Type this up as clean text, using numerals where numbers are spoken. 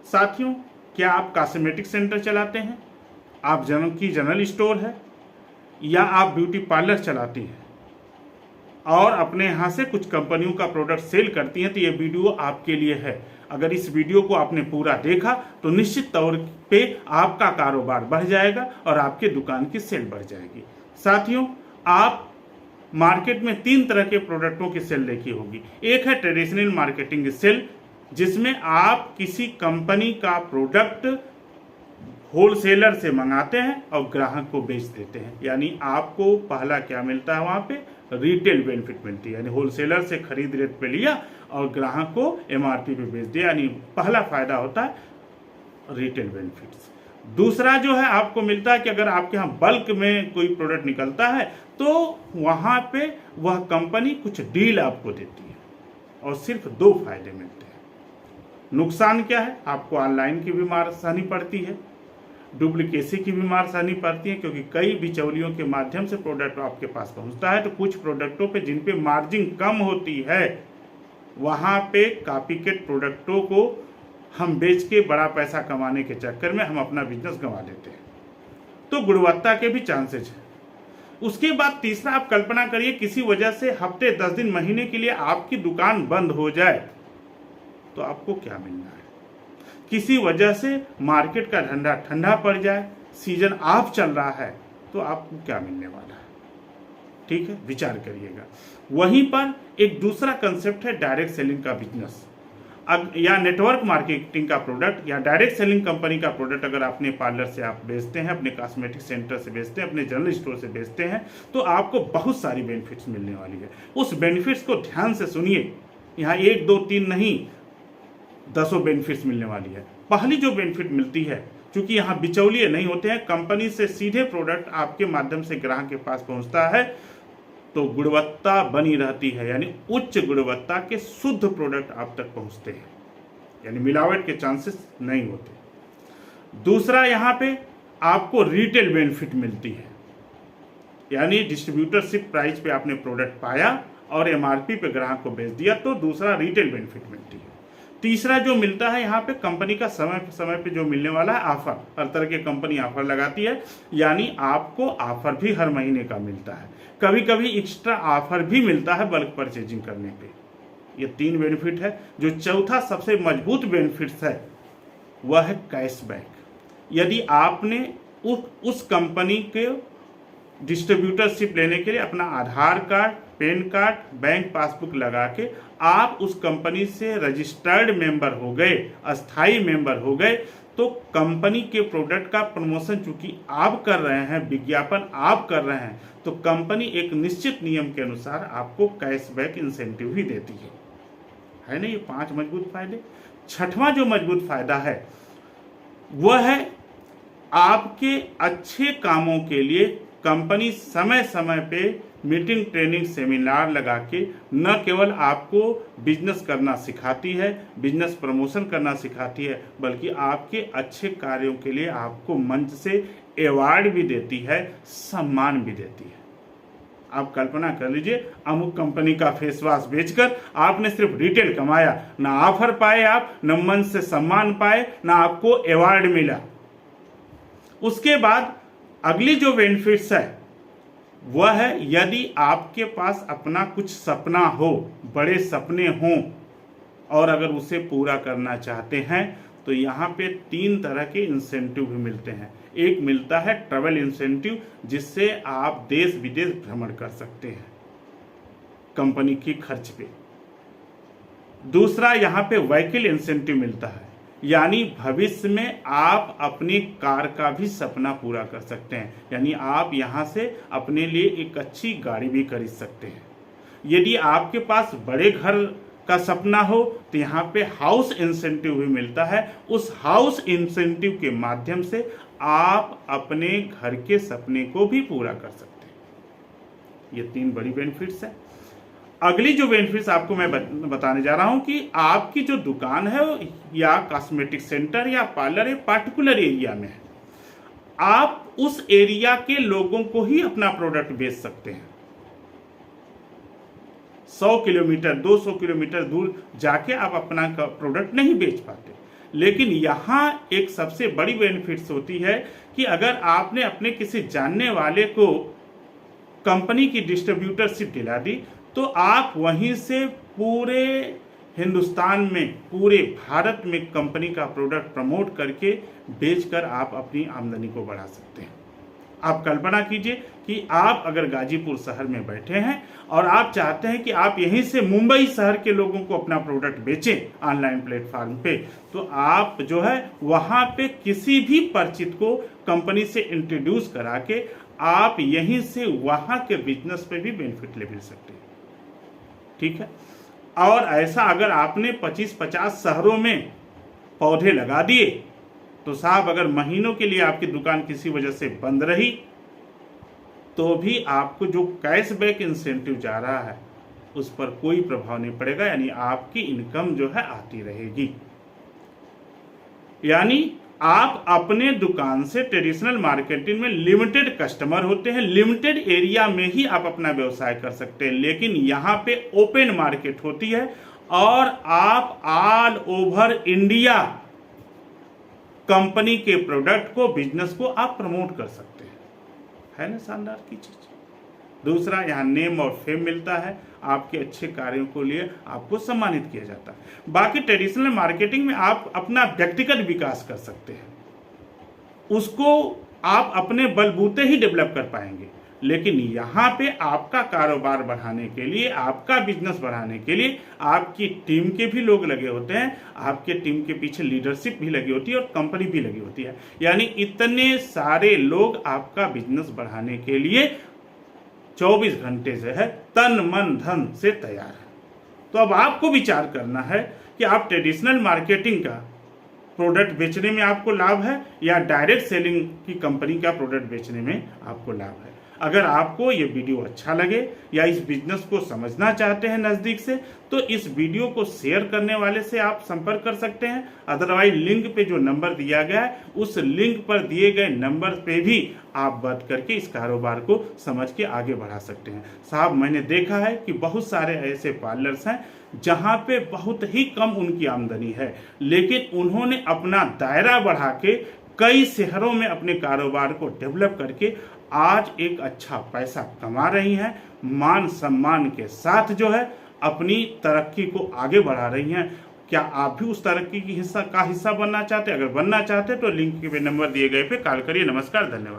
साथियों, क्या आप कॉस्मेटिक सेंटर चलाते हैं, आप जनरल स्टोर है, या आप ब्यूटी पार्लर चलाती हैं और अपने यहाँ से कुछ कंपनियों का प्रोडक्ट सेल करती हैं, तो ये वीडियो आपके लिए है। अगर इस वीडियो को आपने पूरा देखा तो निश्चित तौर पे आपका कारोबार बढ़ जाएगा और आपके दुकान की सेल बढ़ जाएगी। साथियों, आप मार्केट में 3 तरह के प्रोडक्टों की सेल देखी होगी। एक है ट्रेडिशनल मार्केटिंग सेल, जिसमें आप किसी कंपनी का प्रोडक्ट होलसेलर से मंगाते हैं और ग्राहक को बेच देते हैं। यानी आपको पहला क्या मिलता है, वहां पे रिटेल बेनिफिट मिलती है, यानी होलसेलर से खरीद रेट पे लिया और ग्राहक को एमआरपी पे बेच दिया, यानी पहला फायदा होता है रिटेल बेनिफिट्स। दूसरा जो है आपको मिलता है कि अगर आपके यहाँ बल्क में कोई प्रोडक्ट निकलता है तो वहां पे वह कंपनी कुछ डील आपको देती है और सिर्फ 2 फायदे मिलते हैं। नुकसान क्या है, आपको ऑनलाइन की भी मार सहनी पड़ती है, डुप्लीकेसी की भी मार सहनी पड़ती है, क्योंकि कई बिचौलियों के माध्यम से प्रोडक्ट आपके पास पहुंचता है। तो कुछ प्रोडक्टों पे जिन पे मार्जिन कम होती है, वहां पे कॉपीकेट प्रोडक्टों को हम बेच के बड़ा पैसा कमाने के चक्कर में हम अपना बिजनेस गंवा देते हैं। तो गुणवत्ता के भी चांसेस हैं। उसके बाद तीसरा, आप कल्पना करिए किसी वजह से हफ्ते 10 दिन महीने के लिए आपकी दुकान बंद हो जाए, तो आपको क्या मिलना है। किसी वजह से मार्केट का धंधा ठंडा पड़ जाए, सीजन ऑफ चल रहा है, तो आपको क्या मिलने वाला है। ठीक है, विचार करिएगा। वहीं पर एक दूसरा कंसेप्ट है डायरेक्ट सेलिंग का बिजनेस, या नेटवर्क मार्केटिंग का प्रोडक्ट, या डायरेक्ट सेलिंग कंपनी का प्रोडक्ट। अगर अपने पार्लर से आप बेचते हैं, अपने कॉस्मेटिक सेंटर से बेचते हैं, अपने जनरल स्टोर से बेचते हैं, तो आपको बहुत सारी बेनिफिट्स मिलने वाली है। उस बेनिफिट्स को ध्यान से सुनिए, यहाँ 1 2 3 नहीं, 10 बेनिफिट्स मिलने वाली है। पहली जो बेनिफिट मिलती है, क्योंकि यहाँ बिचौलिए नहीं होते हैं, कंपनी से सीधे प्रोडक्ट आपके माध्यम से ग्राहक के पास पहुंचता है, तो गुणवत्ता बनी रहती है, यानी उच्च गुणवत्ता के शुद्ध प्रोडक्ट आप तक पहुंचते हैं, यानी मिलावट के चांसेस नहीं होते। दूसरा, यहाँ पे आपको रिटेल बेनिफिट मिलती है, यानी डिस्ट्रीब्यूटरशिप प्राइस पे आपने प्रोडक्ट पाया और एमआरपी पे ग्राहक को बेच दिया, तो दूसरा रिटेल बेनिफिट मिलती है। तीसरा जो मिलता है यहाँ पे कंपनी का समय पे जो मिलने वाला है ऑफर, हर तरह की कंपनी ऑफर लगाती है, यानी आपको ऑफर भी हर महीने का मिलता है, कभी कभी एक्स्ट्रा ऑफर भी मिलता है बल्क परचेजिंग करने पे। ये 3 बेनिफिट है। जो चौथा सबसे मजबूत बेनिफिट्स है वह है कैशबैक। यदि आपने उस कंपनी के डिस्ट्रीब्यूटरशिप लेने के लिए अपना Aadhaar card, PAN card, bank passbook लगा के आप उस कंपनी से रजिस्टर्ड मेंबर हो गए, अस्थाई मेंबर हो गए, तो कंपनी के प्रोडक्ट का प्रमोशन चूंकि आप कर रहे हैं, विज्ञापन आप कर रहे हैं, तो कंपनी एक निश्चित नियम के अनुसार आपको कैशबैक इंसेंटिव भी देती है ना। ये 5 मजबूत फायदे। छठवां जो मजबूत फायदा है वह है आपके अच्छे कामों के लिए कंपनी समय समय पे मीटिंग, ट्रेनिंग, सेमिनार लगा के न केवल आपको बिजनेस करना सिखाती है, बिजनेस प्रमोशन करना सिखाती है, बल्कि आपके अच्छे कार्यों के लिए आपको मंच से अवार्ड भी देती है, सम्मान भी देती है। आप कल्पना कर लीजिए, अमुक कंपनी का फेस वॉश बेचकर आपने सिर्फ रिटेल कमाया, ना ऑफर पाए आप, न मंच से सम्मान पाए, ना आपको अवार्ड मिला। उसके बाद अगली जो बेनिफिट्स है वह है, यदि आपके पास अपना कुछ सपना हो, बड़े सपने हों, और अगर उसे पूरा करना चाहते हैं, तो यहाँ पे 3 तरह के इंसेंटिव भी मिलते हैं। एक मिलता है ट्रैवल इंसेंटिव, जिससे आप देश विदेश भ्रमण कर सकते हैं कंपनी की खर्च पे। दूसरा, यहाँ पे व्हीकल इंसेंटिव मिलता है, यानी भविष्य में आप अपनी कार का भी सपना पूरा कर सकते हैं, यानी आप यहाँ से अपने लिए एक अच्छी गाड़ी भी खरीद सकते हैं। यदि आपके पास बड़े घर का सपना हो, तो यहाँ पे हाउस इंसेंटिव भी मिलता है। उस हाउस इंसेंटिव के माध्यम से आप अपने घर के सपने को भी पूरा कर सकते हैं। ये 3 बड़ी बेनिफिट्स हैं। अगली जो बेनिफिट्स आपको मैं बताने जा रहा हूं कि आपकी जो दुकान है या कॉस्मेटिक सेंटर या पार्लर एक पर्टिकुलर एरिया में है, आप उस एरिया के लोगों को ही अपना प्रोडक्ट बेच सकते हैं। 100 किलोमीटर 200 किलोमीटर दूर जाके आप अपना प्रोडक्ट नहीं बेच पाते, लेकिन यहाँ एक सबसे बड़ी बेनिफिट्स होती है कि अगर आपने अपने किसी जानने वाले को कंपनी की डिस्ट्रीब्यूटरशिप दिला दी तो आप वहीं से पूरे हिंदुस्तान में, पूरे भारत में कंपनी का प्रोडक्ट प्रमोट करके बेचकर आप अपनी आमदनी को बढ़ा सकते हैं। आप कल्पना कीजिए कि आप अगर गाजीपुर शहर में बैठे हैं और आप चाहते हैं कि आप यहीं से मुंबई शहर के लोगों को अपना प्रोडक्ट बेचें ऑनलाइन प्लेटफॉर्म पे, तो आप जो है वहां पे किसी भी परिचित को कंपनी से इंट्रोड्यूस करा के आप यहीं से वहां के बिजनेस पे भी बेनिफिट ले सकते हैं। ठीक है। और ऐसा अगर आपने 25-50 शहरों में पौधे लगा दिए तो साहब अगर महीनों के लिए आपकी दुकान किसी वजह से बंद रही तो भी आपको जो कैशबैक इंसेंटिव जा रहा है उस पर कोई प्रभाव नहीं पड़ेगा, यानी आपकी इनकम जो है आती रहेगी। यानी आप अपने दुकान से ट्रेडिशनल मार्केटिंग में लिमिटेड कस्टमर होते हैं, लिमिटेड एरिया में ही आप अपना व्यवसाय कर सकते हैं, लेकिन यहाँ पे ओपन मार्केट होती है और आप ऑल ओवर इंडिया कंपनी के प्रोडक्ट को, बिजनेस को आप प्रमोट कर सकते हैं। है ना शानदार की चीज। दूसरा, यहाँ नेम और फेम मिलता है, आपके अच्छे कार्यों को लिए आपको सम्मानित किया जाता है। बाकी ट्रेडिशनल मार्केटिंग में आप अपना व्यक्तिगत विकास कर सकते हैं, उसको आप अपने बलबूते ही डेवलप कर पाएंगे, लेकिन यहाँ पे आपका कारोबार बढ़ाने के लिए, आपका बिजनेस बढ़ाने के लिए आपकी टीम के भी लोग लगे होते हैं, आपके टीम के पीछे लीडरशिप भी लगी होती है और कंपनी भी लगी होती है। यानी इतने सारे लोग आपका बिजनेस बढ़ाने के लिए 24 घंटे से है तन मन धन से तैयार है। तो अब आपको विचार करना है कि आप ट्रेडिशनल मार्केटिंग का प्रोडक्ट बेचने में आपको लाभ है या डायरेक्ट सेलिंग की कंपनी का प्रोडक्ट बेचने में आपको लाभ है। अगर आपको ये वीडियो अच्छा लगे या इस बिजनेस को समझना चाहते हैं नज़दीक से, तो इस वीडियो को शेयर करने वाले से आप संपर्क कर सकते हैं। अदरवाइज लिंक पे जो नंबर दिया गया है उस लिंक पर दिए गए नंबर पे भी आप बात करके इस कारोबार को समझ के आगे बढ़ा सकते हैं। साहब, मैंने देखा है कि बहुत सारे ऐसे पार्लर्स हैं जहाँ पे बहुत ही कम उनकी आमदनी है, लेकिन उन्होंने अपना दायरा बढ़ा के कई शहरों में अपने कारोबार को डेवलप करके आज एक अच्छा पैसा कमा रही हैं, मान सम्मान के साथ जो है अपनी तरक्की को आगे बढ़ा रही हैं। क्या आप भी उस तरक्की की हिस्सा बनना चाहते हैं? अगर बनना चाहते हैं तो लिंक पे नंबर दिए गए पे कॉल करिए। नमस्कार, धन्यवाद।